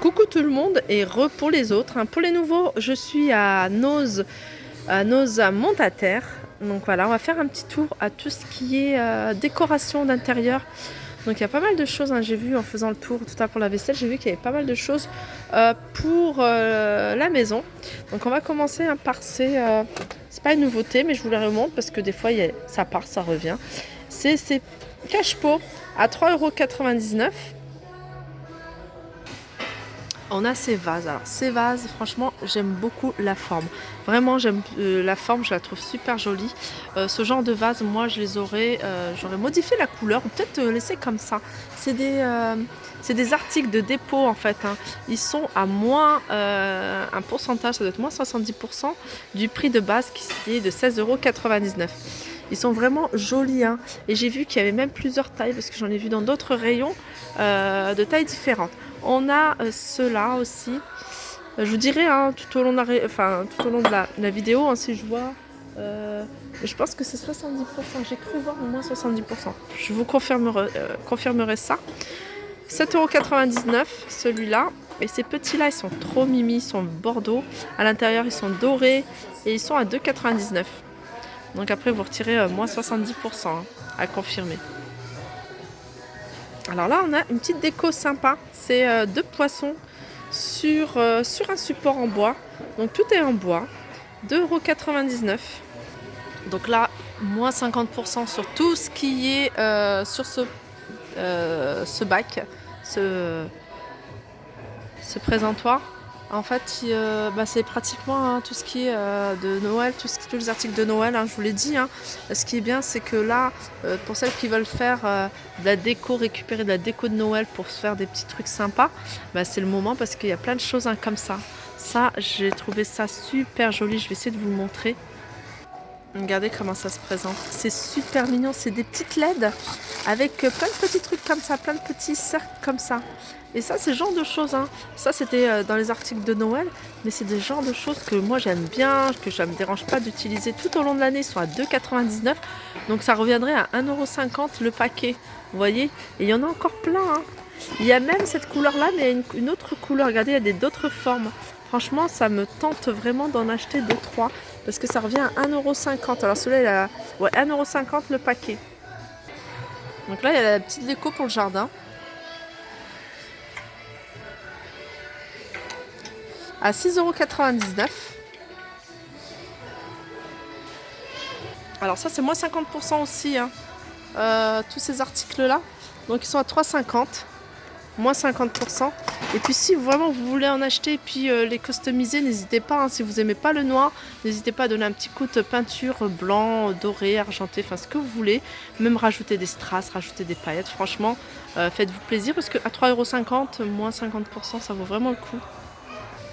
Coucou tout le monde et pour les autres. Pour les nouveaux, je suis à Noz à Montataire. Donc voilà, on va faire un petit tour à tout ce qui est décoration d'intérieur. Donc il y a pas mal de choses, j'ai vu en faisant le tour tout à l'heure pour la vaisselle, j'ai vu qu'il y avait pas mal de choses pour la maison. Donc on va commencer par c'est pas une nouveauté, mais je vous la remonte parce que des fois ça part, ça revient. C'est ces cache-pots à 3,99 €. On a ces vases. Alors ces vases, franchement, j'aime beaucoup la forme. Vraiment, j'aime la forme, je la trouve super jolie. Ce genre de vase, moi, j'aurais modifié la couleur ou peut-être laissé comme ça. C'est des articles de dépôt en fait. Ils sont à moins un pourcentage, ça doit être moins 70% du prix de base qui est de 16,99 €. Ils sont vraiment jolis. Et j'ai vu qu'il y avait même plusieurs tailles parce que j'en ai vu dans d'autres rayons de tailles différentes. On a ceux-là aussi. Je vous dirai tout au long de la vidéo si je vois. Je pense que c'est 70%. J'ai cru voir au moins 70%. Je vous confirmerai ça. 7,99 € celui-là. Et ces petits-là, ils sont trop mimi, ils sont bordeaux. À l'intérieur, ils sont dorés et ils sont à 2,99 €. Donc après, vous retirez moins 70% à confirmer. Alors là, on a une petite déco sympa. C'est deux poissons sur un support en bois. Donc tout est en bois. 2,99 €. Donc là, moins 50% sur tout ce qui est sur ce bac, ce présentoir. En fait, c'est pratiquement tout ce qui est de Noël, tous les articles de Noël, je vous l'ai dit. Ce qui est bien, c'est que là, pour celles qui veulent faire de la déco, récupérer de la déco de Noël pour se faire des petits trucs sympas, c'est le moment parce qu'il y a plein de choses comme ça. Ça, j'ai trouvé ça super joli. Je vais essayer de vous le montrer. Regardez comment ça se présente. C'est super mignon. C'est des petites LED avec plein de petits trucs comme ça, plein de petits cercles comme ça. Et ça, c'est le genre de choses. Ça, c'était dans les articles de Noël. Mais c'est des genres de choses que moi, j'aime bien, que ça ne me dérange pas d'utiliser tout au long de l'année. Ils sont à 2,99 €. Donc, ça reviendrait à 1,50 € le paquet. Vous voyez? Et il y en a encore plein. Il y a même cette couleur-là, mais il y a une autre couleur. Regardez, il y a d'autres formes. Franchement, ça me tente vraiment d'en acheter 2-3 parce que ça revient à 1,50 €. Alors celui-là, il a 1,50 € le paquet. Donc là, il y a la petite déco pour le jardin. À 6,99 €. Alors ça, c'est moins 50% aussi. Tous ces articles-là. Donc ils sont à 3,50 €. Moins 50%. Et puis si vraiment vous voulez en acheter et puis les customiser, n'hésitez pas. Si vous n'aimez pas le noir, n'hésitez pas à donner un petit coup de peinture blanc, doré, argenté, enfin ce que vous voulez. Même rajouter des strass, rajouter des paillettes. Franchement, faites-vous plaisir parce qu'à 3,50 €, moins 50%, ça vaut vraiment le coup.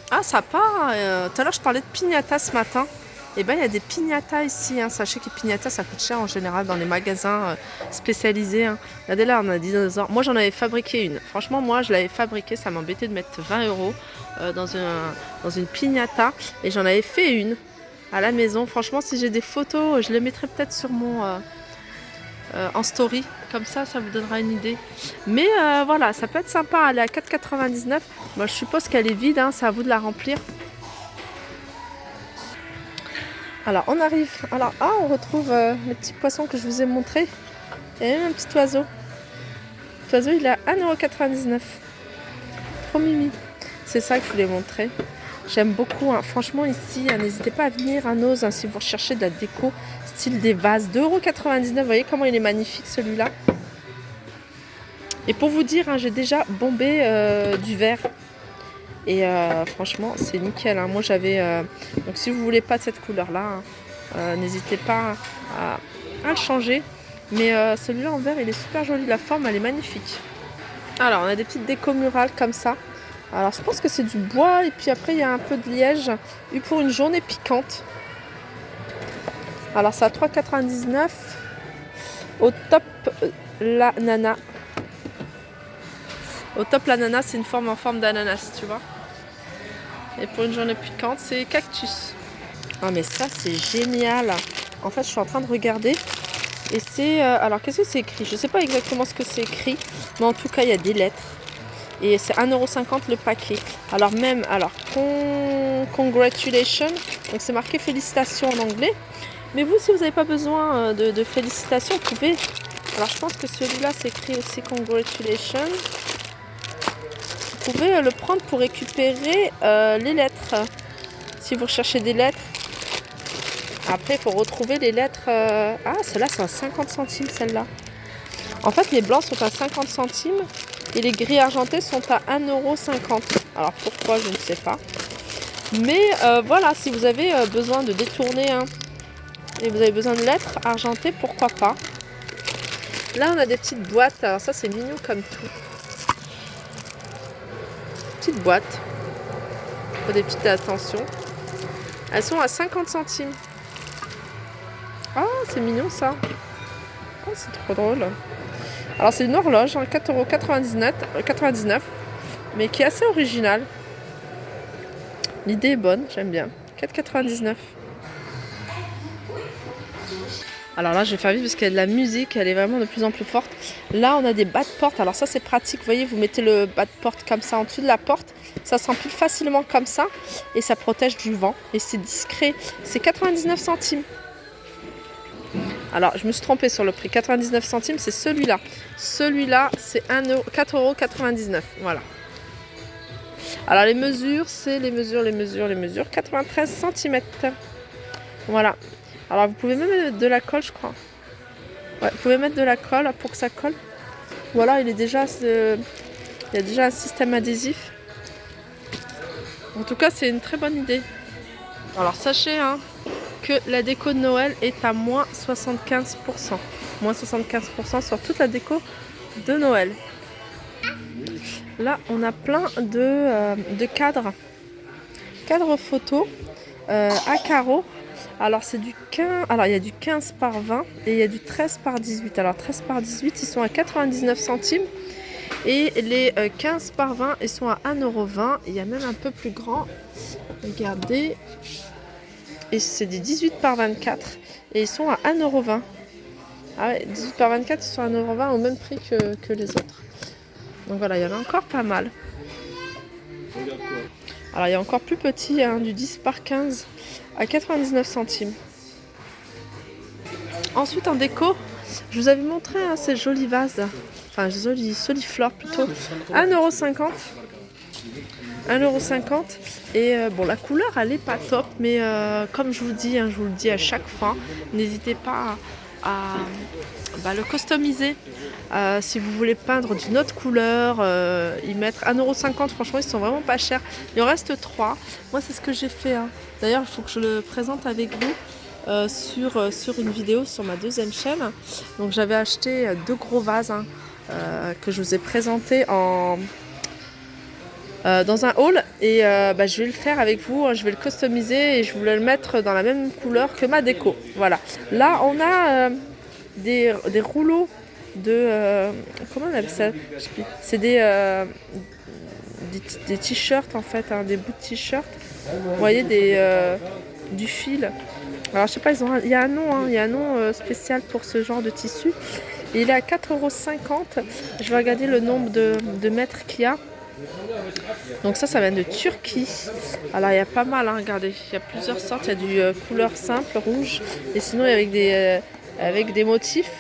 Ah, ça part. Tout à l'heure, je parlais de piñata ce matin. Et il y a des piñatas ici. Sachez que les piñatas, ça coûte cher en général dans les magasins spécialisés. Regardez là, on a des dinosaures. Moi, j'en avais fabriqué une. Franchement, moi, je l'avais fabriquée. Ça m'embêtait de mettre 20 € dans une piñata. Et j'en avais fait une à la maison. Franchement, si j'ai des photos, je les mettrai peut-être sur en story. Comme ça vous donnera une idée. Mais voilà, ça peut être sympa. Elle est à 4,99 €. Moi, je suppose qu'elle est vide. C'est à vous de la remplir. Alors on arrive, on retrouve les petits poissons que je vous ai montrés. Il y a même un petit oiseau. Cet oiseau il est à 1,99 €. Trop mimi. C'est ça que je voulais montrer. J'aime beaucoup. Franchement ici, n'hésitez pas à venir à Noz si vous recherchez de la déco, style des vases. 2,99 €. Vous voyez comment il est magnifique celui-là. Et pour vous dire, j'ai déjà bombé du verre. Et franchement, c'est nickel. Moi, j'avais... donc, si vous voulez pas de cette couleur-là, n'hésitez pas à le changer. Mais celui-là en vert, il est super joli. La forme, elle est magnifique. Alors, on a des petites décos murales comme ça. Alors, je pense que c'est du bois. Et puis après, il y a un peu de liège. Eu pour une journée piquante. Alors, c'est à 3,99 €. Au top, la nana. Au top, l'ananas, c'est une forme en forme d'ananas, tu vois. Et pour une journée piquante, c'est cactus. Ah, mais ça, c'est génial. En fait, je suis en train de regarder. Et c'est... alors, qu'est-ce que c'est écrit? Je ne sais pas exactement ce que c'est écrit. Mais en tout cas, il y a des lettres. Et c'est 1,50 € le paquet. Alors même, congratulations, donc c'est marqué félicitations en anglais. Mais vous, si vous n'avez pas besoin de félicitations, vous pouvez... Alors je pense que celui-là c'est écrit aussi congratulations. Vous pouvez le prendre pour récupérer les lettres. Si vous recherchez des lettres. Après, il faut retrouver les lettres... Ah, celle-là c'est à 50 centimes, celle-là. En fait, les blancs sont à 50 centimes. Et les gris argentés sont à 1,50 €. Alors pourquoi, je ne sais pas. Mais voilà, si vous avez besoin de détourner et vous avez besoin de lettres argentées, pourquoi pas. Là, on a des petites boîtes. Alors ça, c'est mignon comme tout. Petites boîtes. Pour des petites attentions. Elles sont à 50 centimes. Ah, c'est mignon ça. Oh, c'est trop drôle. Alors c'est une horloge, 4,99 €, mais qui est assez originale. L'idée est bonne, j'aime bien. 4,99 €. Alors là, je vais faire vite parce qu'il y a de la musique, elle est vraiment de plus en plus forte. Là, on a des bas de porte. Alors ça, c'est pratique. Vous voyez, vous mettez le bas de porte comme ça en dessous de la porte. Ça s'empile facilement comme ça et ça protège du vent. Et c'est discret. C'est 99 centimes. Alors, je me suis trompée sur le prix. 99 centimes, c'est celui-là. Celui-là, c'est 4,99 €. Voilà. Alors, les mesures, c'est les mesures. 93 cm. Voilà. Alors, vous pouvez même mettre de la colle, je crois. Ouais, vous pouvez mettre de la colle pour que ça colle. Voilà, il y a déjà un système adhésif. En tout cas, c'est une très bonne idée. Alors, sachez, que la déco de Noël est à moins 75%. Moins 75% sur toute la déco de Noël. Là, on a plein de cadres. Cadres photo à carreaux. Alors, c'est du 15. Alors, il y a du 15 par 20 et il y a du 13 par 18. Alors, 13 par 18, ils sont à 99 centimes. Et les 15 par 20, ils sont à 1,20 €. Il y a même un peu plus grand. Regardez. Et c'est des 18 par 24 et ils sont à 1,20 €. Ah ouais, 18 par 24, ils sont à 1,20 € au même prix que les autres. Donc voilà, il y en a encore pas mal. Alors il y a encore plus petit, du 10 par 15 à 99 centimes. Ensuite en déco, je vous avais montré ces jolis vases. Enfin, jolis soliflores plutôt. 1,50 €. 1,50 € et bon, la couleur elle est pas top, mais comme je vous dis, je vous le dis à chaque fois, n'hésitez pas à le customiser. Si vous voulez peindre d'une autre couleur, y mettre 1,50 €, franchement ils sont vraiment pas chers. Il en reste 3. Moi c'est ce que j'ai fait. D'ailleurs il faut que je le présente avec vous sur une vidéo sur ma deuxième chaîne. Donc j'avais acheté 2 gros vases que je vous ai présentés dans un haul et je vais le faire avec vous, je vais le customiser et je voulais le mettre dans la même couleur que ma déco. Voilà. Là on a des rouleaux de comment on appelle ça, c'est des t-shirts en fait, des bouts de t-shirts. Vous voyez du fil. Alors je sais pas, il y a un nom, il y a un nom spécial pour ce genre de tissu. Et il est à 4,50 €. Je vais regarder le nombre de mètres qu'il y a. Donc ça vient de Turquie. Alors il y a pas mal, regardez, il y a plusieurs sortes. Il y a du couleur simple, rouge, et sinon avec des motifs.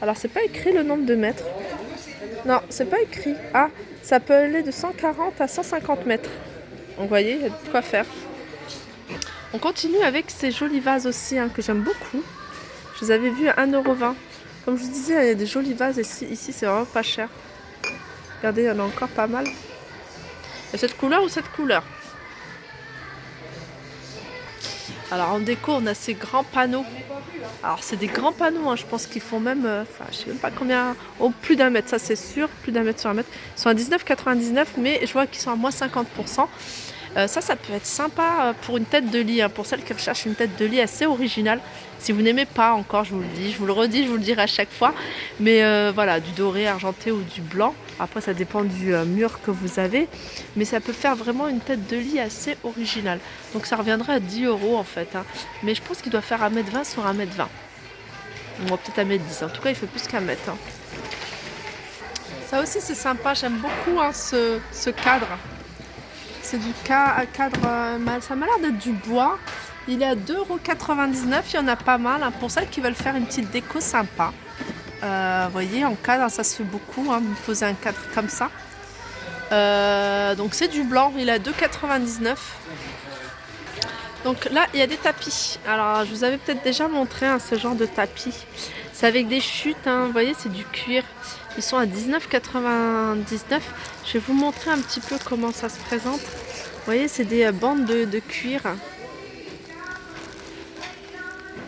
Alors c'est pas écrit le nombre de mètres. Non, c'est pas écrit. Ah, ça peut aller de 140 à 150 mètres. Donc vous voyez, il y a de quoi faire. On continue avec ces jolis vases aussi que j'aime beaucoup. Je les avais vus à 1,20 €. Comme je vous disais, il y a des jolis vases ici c'est vraiment pas cher. Regardez, il y en a encore pas mal. Il y a cette couleur ou cette couleur. Alors en déco, on a ces grands panneaux. Alors c'est des grands panneaux, je pense qu'ils font même, je sais même pas combien, plus d'1 mètre, ça c'est sûr, plus d'1 mètre sur 1 mètre. Ils sont à 19,99 €, mais je vois qu'ils sont à moins 50%. Ça peut être sympa pour une tête de lit, pour celles qui recherchent une tête de lit assez originale. Si vous n'aimez pas encore, je vous le dis, je vous le redis, je vous le dirai à chaque fois. Mais voilà, du doré, argenté ou du blanc. Après, ça dépend du mur que vous avez. Mais ça peut faire vraiment une tête de lit assez originale. Donc ça reviendrait à 10 € en fait. Mais je pense qu'il doit faire 1,20 m sur 1,20 m. Bon, peut-être 1,10 m. En tout cas, il fait plus qu'1 m. Ça aussi c'est sympa, j'aime beaucoup hein, ce cadre. C'est du cadre, ça m'a l'air d'être du bois. Il est à 2,99 €, il y en a pas mal. Hein, pour celles qui veulent faire une petite déco sympa. Vous voyez, en cadre, ça se fait beaucoup, hein, vous posez un cadre comme ça. Donc c'est du blanc, il est à 2,99 €. Donc là, il y a des tapis. Alors, je vous avais peut-être déjà montré hein, ce genre de tapis. C'est avec des chutes, hein, vous voyez, c'est du cuir. Ils sont à 19,99 €. Je vais vous montrer un petit peu comment ça se présente. Vous voyez, c'est des bandes de cuir.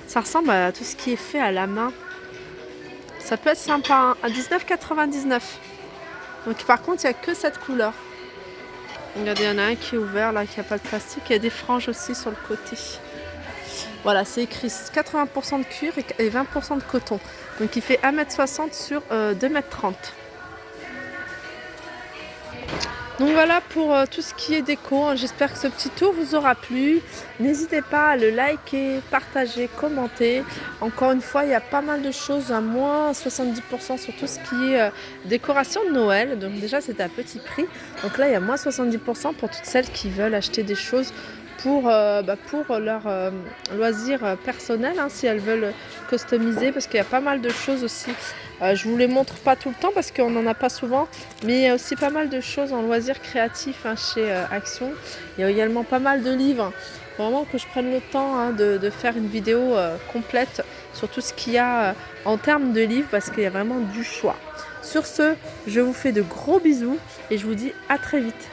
Ça ressemble à tout ce qui est fait à la main. Ça peut être sympa, hein, à 19,99 €. Donc par contre, il n'y a que cette couleur. Regardez, il y en a un qui est ouvert, là, qui n'a pas de plastique. Il y a des franges aussi sur le côté. Voilà, c'est écrit 80% de cuir et 20% de coton. Donc il fait 1,60 m sur 2,30 m. Donc voilà pour tout ce qui est déco. J'espère que ce petit tour vous aura plu. N'hésitez pas à le liker, partager, commenter. Encore une fois, il y a pas mal de choses à moins 70% sur tout ce qui est décoration de Noël. Donc déjà, c'est à petit prix. Donc là, il y a moins 70% pour toutes celles qui veulent acheter des choses pour leur loisir personnel, hein, si elles veulent customiser, parce qu'il y a pas mal de choses aussi. Je vous les montre pas tout le temps parce qu'on n'en a pas souvent, mais il y a aussi pas mal de choses en loisirs créatifs hein, chez Action. Il y a également pas mal de livres. Faut vraiment que je prenne le temps hein, de faire une vidéo complète sur tout ce qu'il y a en termes de livres, parce qu'il y a vraiment du choix. Sur ce, je vous fais de gros bisous et je vous dis à très vite.